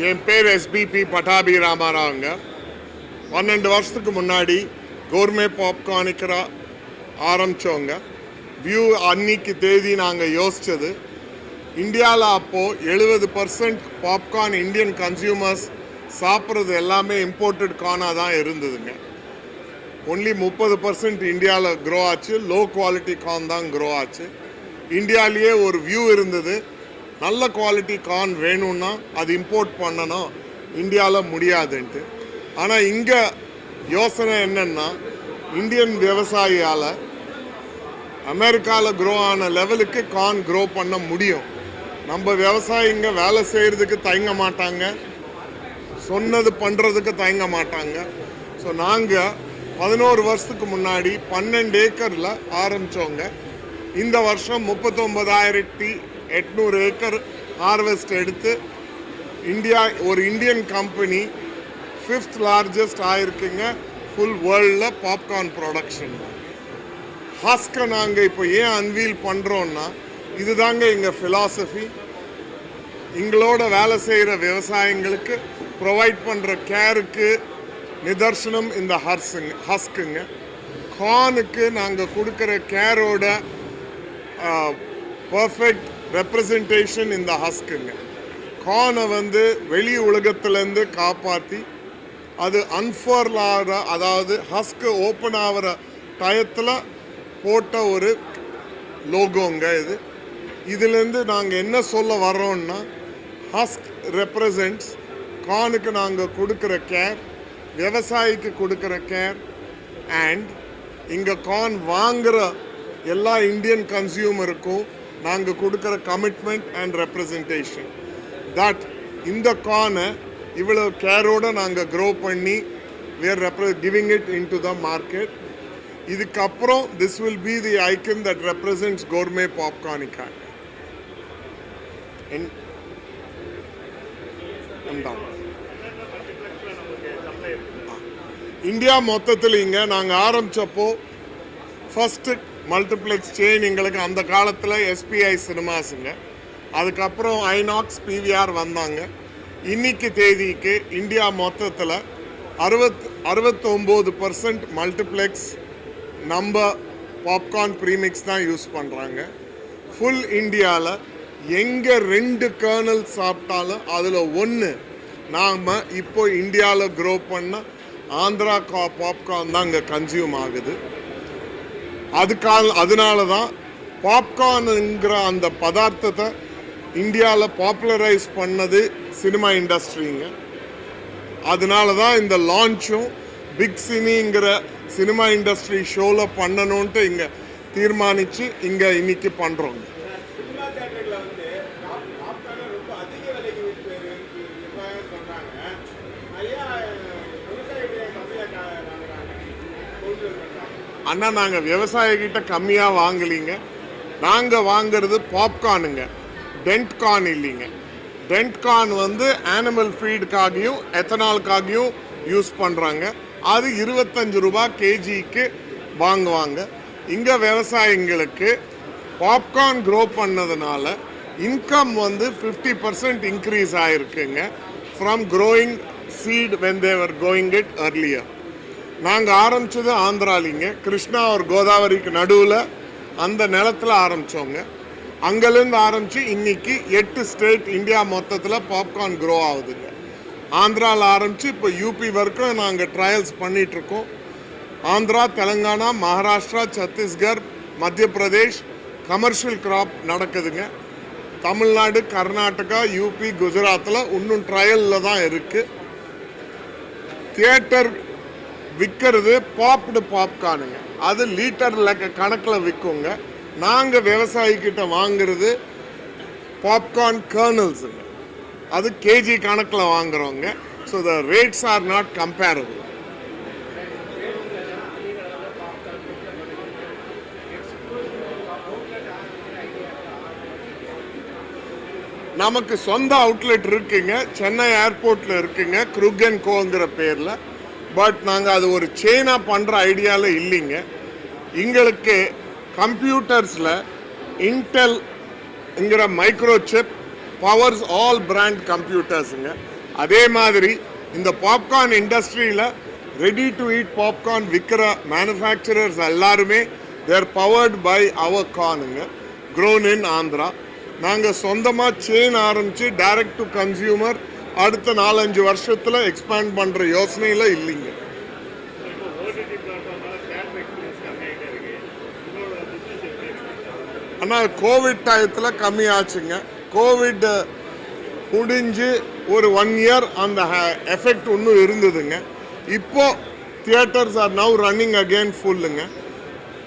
என் பேர் எஸ்பிபி பட்டாபி ராமாராவுங்க. 12 வருஷத்துக்கு முன்னாடி கோர்மே பாப்கார்னுக்கு ஆரம்பித்தோங்க. வியூ அன்னைக்கு தேதி நாங்கள் யோசித்தது, இந்தியாவில் அப்போது 70% பாப்கார்ன் இந்தியன் கன்சியூமர்ஸ் சாப்பிட்றது எல்லாமே இம்போர்ட்டட் கார்னாக தான் இருந்ததுங்க. ஒன்லி 30% இந்தியாவில் க்ரோ ஆச்சு, லோ குவாலிட்டி கார்ன் தான் க்ரோ ஆச்சு. இந்தியாவிலேயே ஒரு வியூ இருந்தது, நல்ல குவாலிட்டி கார்ன் வேணும்னா அது இம்போர்ட் பண்ணணும், இந்தியாவில் முடியாதுன்ட்டு. ஆனால் இங்கே யோசனை என்னென்னா, இந்தியன் விவசாயியால் அமெரிக்காவில் க்ரோ ஆன லெவலுக்கு கார்ன் க்ரோ பண்ண முடியும். நம்ம விவசாயிங்க வேலை செய்கிறதுக்கு தயங்க மாட்டாங்க, சொன்னது பண்ணுறதுக்கு தயங்க மாட்டாங்க. ஸோ நாங்கள் 11 வருஷத்துக்கு முன்னாடி 12 ஏக்கரில் ஆரம்பித்தோங்க. இந்த வருஷம் 39,800 ஏக்கர் ஹார்வெஸ்ட் எடுத்து ஒரு இந்தியன் கம்பெனி 5th லார்ஜஸ்ட் ஆயிருக்குங்க ஃபுல் வேர்ல்டில் பாப்கார்ன் ப்ரொடக்ஷன். ஹஸ்கை நாங்கள் இப்போ ஏன் அன்வீல் பண்ணுறோன்னா, இதுதாங்க எங்கள் ஃபிலாசபி. எங்களோட வேலை செய்கிற விவசாயிங்களுக்கு ப்ரொவைட் பண்ணுற கேருக்கு நிதர்சனம் இந்த ஹஸ்குங்க. கார்னுக்கு நாங்கள் கொடுக்குற கேரோட பர்ஃபெக்ட் ரெப்ரசன்டேஷன் இந்த ஹஸ்குங்க. கார்னை வெளி உலகத்துலேருந்து காப்பாற்றி அது அன்ஃபர்ல் ஆகிற, அதாவது ஹஸ்க்கு ஓப்பன் ஆகிற டயத்தில் போட்ட ஒரு லோகோங்க இது. இதுலேருந்து நாங்கள் என்ன சொல்ல வர்றோம்னா, ஹஸ்க் ரெப்ரசன்ட்ஸ் கார்னுக்கு நாங்கள் கொடுக்குற கேர், விவசாயிக்கு கொடுக்குற கேர், அண்ட் இங்கே கார்ன் வாங்குகிற எல்லா இந்தியன் கன்சியூமருக்கும் நாங்கள் கொடுக்குற கமிட்மெண்ட் அண்ட் ரெப்ரசன்டேஷன். தட் இந்த கார்னை இவ்வளோ கேரோடு நாங்கள் க்ரோ பண்ணி we are giving it into the market. இதுக்கப்புறம் this will be the icon that represents gourmet popcorn. India மொத்தத்தில் இங்கே நாங்கள் ஆரம்பித்தப்போ ஃபஸ்ட்டு மல்டிப்ளெக்ஸ் செயின் எங்களுக்கு அந்த காலத்தில் எஸ்பிஐ சினிமாஸுங்க. அதுக்கப்புறம் ஐநாக்ஸ், பிவிஆர் வந்தாங்க. இன்னைக்கு தேதிக்கு இந்தியா மொத்தத்தில் 69% மல்டிப்ளெக்ஸ் நம்ம பாப்கார்ன் ப்ரீமிக்ஸ் தான் யூஸ் பண்ணுறாங்க. ஃபுல் இந்தியாவில் எங்கே 2 கர்னல் சாப்பிட்டாலும் அதில் 1 நாம் இப்போ இந்தியாவில் க்ரோ பண்ண ஆந்திரா பாப்கார்ன் தான் இங்கே கன்சியூம் ஆகுது. அதனால தான் பாப்கார்னுங்கிற அந்த பதார்த்தத்தை இந்தியாவில் பாப்புலரைஸ் பண்ணது சினிமா இண்டஸ்ட்ரிங்க. அதனால தான் இந்த லான்ச்சும் பிக் சினிங்கிற சினிமா இண்டஸ்ட்ரி ஷோவில் பண்ணணுன்ட்டு இங்கே தீர்மானித்து இங்கே இன்னைக்கு பண்ணுறோங்க. அண்ணா, நாங்கள் விவசாயிகிட்ட கம்மியாக வாங்கலிங்க. நாங்கள் வாங்கிறது பாப்கார்னுங்க, டென்ட் கார்ன் இல்லைங்க. டென்ட் கார்ன் ஆனிமல் ஃபீடுக்காகவும் எத்தனாலுக்காகவும் யூஸ் பண்ணுறாங்க. அது 25 ரூபா கேஜிக்கு வாங்குவாங்க. இங்கே விவசாயிங்களுக்கு பாப்கார்ன் க்ரோ பண்ணதுனால இன்கம் 50% இன்க்ரீஸ் ஆகிருக்குங்க from growing seed when they were going it earlier. நாங்கள் ஆரம்பித்தது ஆந்திராலிங்க, கிருஷ்ணா ஒரு கோதாவரிக்கு நடுவில் அந்த நிலத்தில் ஆரம்பித்தோங்க. அங்கேருந்து ஆரம்பித்து இன்னைக்கு 8 ஸ்டேட் இந்தியா மொத்தத்தில் பாப்கார்ன் க்ரோ ஆகுதுங்க. ஆந்திராவில் ஆரம்பித்து இப்போ யூபி வரைக்கும் நாங்கள் ட்ரையல்ஸ் பண்ணிகிட்ருக்கோம். ஆந்திரா, தெலுங்கானா, மகாராஷ்டிரா, சத்தீஸ்கர், மத்திய பிரதேஷ் கமர்ஷியல் கிராப் நடக்குதுங்க. தமிழ்நாடு, கர்நாடகா, யூபி, குஜராத்தில் இன்னும் ட்ரையலில் தான் இருக்குது. தியேட்டர் விற்கிறது பாப்டு பாப்கார்னுங்க, அது லீட்டர் கணக்கில் விற்குங்க. நாங்கள் விவசாயிக்கிட்ட வாங்குறது பாப்கார்ன் கர்னல்ஸுங்க, அது கேஜி கணக்கில் வாங்குறோங்க. So the rates are not comparable. நமக்கு சொந்த அவுட்லெட் இருக்குங்க, சென்னை ஏர்போர்ட்டில் இருக்குங்க, க்ரூக் அண்ட் கோங்கிற பேரில். பட் நாங்கள் அது ஒரு செயினாக பண்ணுற ஐடியாவில் இல்லைங்க. எங்களுக்கு கம்ப்யூட்டர்ஸில் இன்டெல்ங்கிற மைக்ரோசிப் பவர்ஸ் ஆல் பிராண்ட் கம்ப்யூட்டர்ஸுங்க. அதே மாதிரி இந்த பாப்கார்ன் இண்டஸ்ட்ரியில் ரெடி டு ஈட் பாப்கார்ன் விற்கிற மேனுஃபேக்சரர்ஸ் எல்லாருமே தேர் பவர்ட் பை அவர் கார்னுங்க, க்ரோன் இன் ஆந்திரா. நாங்கள் சொந்தமாக செயின் ஆரம்பித்து டைரக்ட் டு கன்சியூமர் அடுத்த 4-5 வருஷத்தில் எக்ஸ்பேண்ட் பண்ணுற யோசனையில் இல்லைங்க. ஆனால் கோவிட் டயத்தில் கம்மியாச்சுங்க. கோவிட் முடிஞ்சு ஒரு 1 இயர் அந்த எஃபெக்ட் இன்னும் இருந்ததுங்க. இப்போ theatres are now running again ஃபுல்லுங்க.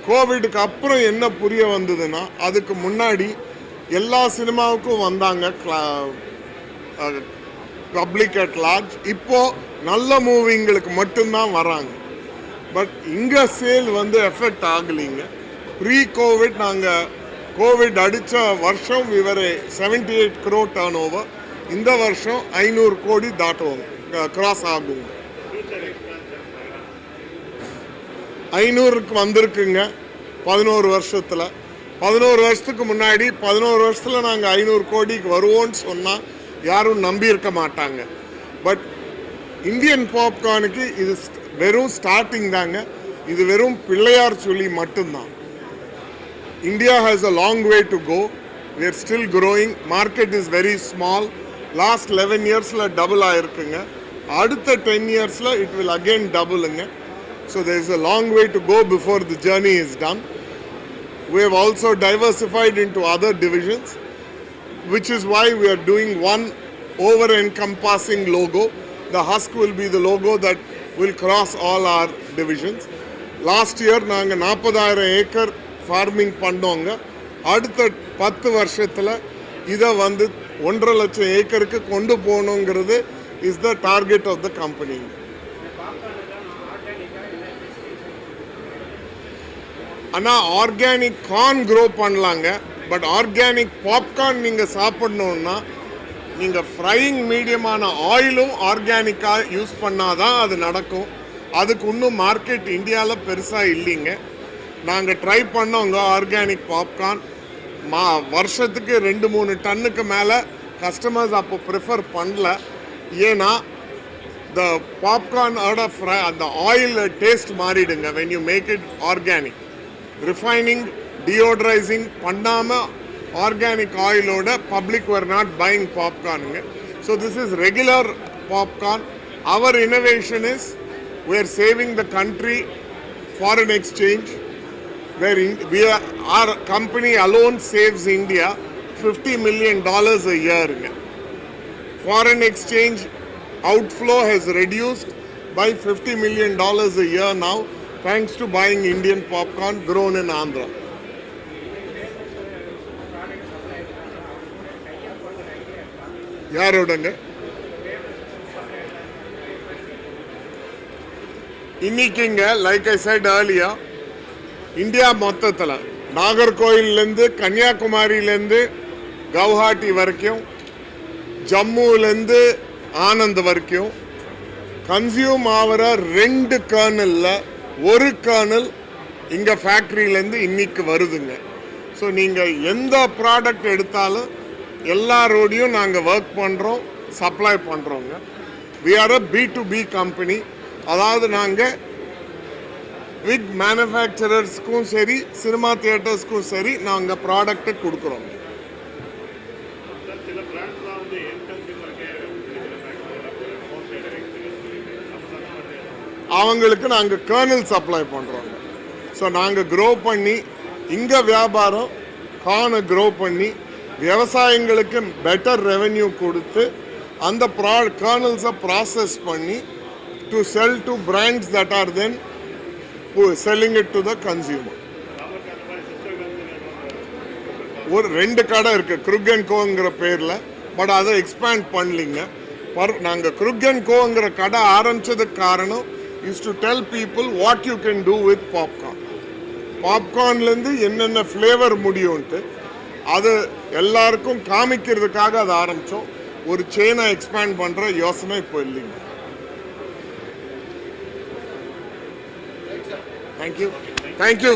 கோவிடுக்கு அப்புறம் என்ன புரிய வந்ததுன்னா, அதுக்கு முன்னாடி எல்லா சினிமாவுக்கும் வந்தாங்க பப்ளிக் அட் லார்ஜ். இப்போ நல்ல மூவிங்களுக்கு மட்டும்தான் வராங்க. பட் இங்கே சேல் வந்து எஃபெக்ட் ஆகலைங்க. ப்ரீ கோவிட் நாங்கள் கோவிட் அடித்த வருஷம் விவரே 78 crore டர்ன் ஓவர். இந்த வருஷம் 500 கோடி தாட்டுவோம், கிராஸ் ஆகும். 500க்கு வந்திருக்குங்க 11 வருஷத்தில். 11 வருஷத்துக்கு முன்னாடி 11 வருஷத்தில் நாங்கள் 500 கோடிக்கு வருவோம்னு சொன்னால் யாரும் நம்பியிருக்க மாட்டாங்க. பட் இந்தியன் பாப்கார்னுக்கு இது வெறும் ஸ்டார்டிங் தாங்க. இது வெறும் பிள்ளையார் சொல்லி மட்டும்தான். India has a long way to go. We are still growing. Market is very small. Last 11 yearsல டபுள் ஆயிருக்குங்க. அடுத்த 10 yearsல it will again doubleங்க. So there is a long way to go before the journey is done. We have also diversified into other divisions, which is why we are doing one over-encompassing logo. The husk will be the logo that will cross all our divisions. Last year நாங்கள் 40,000 acre farming பண்ணோங்க. அடுத்த 10 வருஷத்தில் இதை வந்து 1.5 லட்சம் ஏக்கருக்கு கொண்டு போகணுங்கிறது is the target of the company. ஆனால் ஆர்கானிக் கார்ன் க்ரோ பண்ணலாங்க. பட் ஆர்கானிக் பாப்கார்ன் நீங்கள் சாப்பிட்ணுன்னா நீங்கள் ஃப்ரையிங் மீடியமான ஆயிலும் ஆர்கானிக்காக யூஸ் பண்ணாதான் அது நடக்கும். அதுக்கு இன்னும் மார்க்கெட் இந்தியாவில் பெருசாக இல்லைங்க. நாங்கள் ட்ரை பண்ணோங்க ஆர்கானிக் பாப்கார்ன். வருஷத்துக்கு 2-3 டன்னுக்கு மேலே கஸ்டமர்ஸ் அப்போ ப்ரிஃபர் பண்ணல. ஏன்னா த பாப்கார்னோட அந்த ஆயில் டேஸ்ட் மாறிடுங்க when you make it organic. Refining deodorising பண்ணாமல் ஆர்கானிக் ஆயிலோட பப்ளிக் were not buying பாப்கார்னுங்க. So this is regular popcorn. Our innovation is we are saving the country foreign exchange, where our company alone saves India $50 million a year. Foreign exchange outflow has reduced by $50 million a year now, thanks to buying Indian popcorn grown in Andhra. யாரோடங்க இன்னைக்குங்க, like I said earlier, India மொத்தத்தில் நாகர்கோயிலேருந்து கன்னியாகுமரியிலேருந்து கவுஹாட்டி வரைக்கும், ஜம்முலேருந்து ஆனந்த் வரைக்கும் consume ஆகிற 2 கர்னலில் 1 kernel இங்கே ஃபேக்ட்ரியிலேருந்து இன்னைக்கு வருதுங்க. ஸோ நீங்கள் எந்த ப்ராடக்ட் எடுத்தாலும் எல்லாரோடையும் நாங்கள் ஒர்க் பண்ணுறோம், சப்ளை பண்ணுறோங்க. We are a B2B company. அதாவது நாங்கள் வித் மேனுஃபேக்சரர்ஸ்க்கும் சரி, சினிமா தியேட்டர்ஸ்க்கும் சரி நாங்கள் ப்ராடக்டை கொடுக்குறோம். அவங்களுக்கு நாங்கள் கர்னல் சப்ளை பண்ணுறோங்க. ஸோ நாங்கள் க்ரோ பண்ணி இங்கே வியாபாரம் கார்னை க்ரோ பண்ணி விவசாயிங்களுக்கு பெட்டர் ரெவென்யூ கொடுத்து அந்த கர்னல்ஸை ப்ராசஸ் பண்ணி to sell to brands that R then selling it to the consumer. ஒரு 2 கடை இருக்கு Krug & Co.ங்கிற பேரில். பட் அதை எக்ஸ்பேண்ட் பண்ணலிங்க. நாங்கள் Krug & Co.ங்கிற கடை ஆரம்பிச்சதுக்கு காரணம் is to tell people what you can do with popcorn. பாப்கார்ன்லேருந்து என்னென்ன ஃப்ளேவர் முடியும்ன்ட்டு அது எல்லாருக்கும் காமிக்கிறதுக்காக அதை ஆரம்பித்தோம். ஒரு செயினை எக்ஸ்பேண்ட் பண்ணுற யோசனை இப்போ இல்லைங்க. Thank you.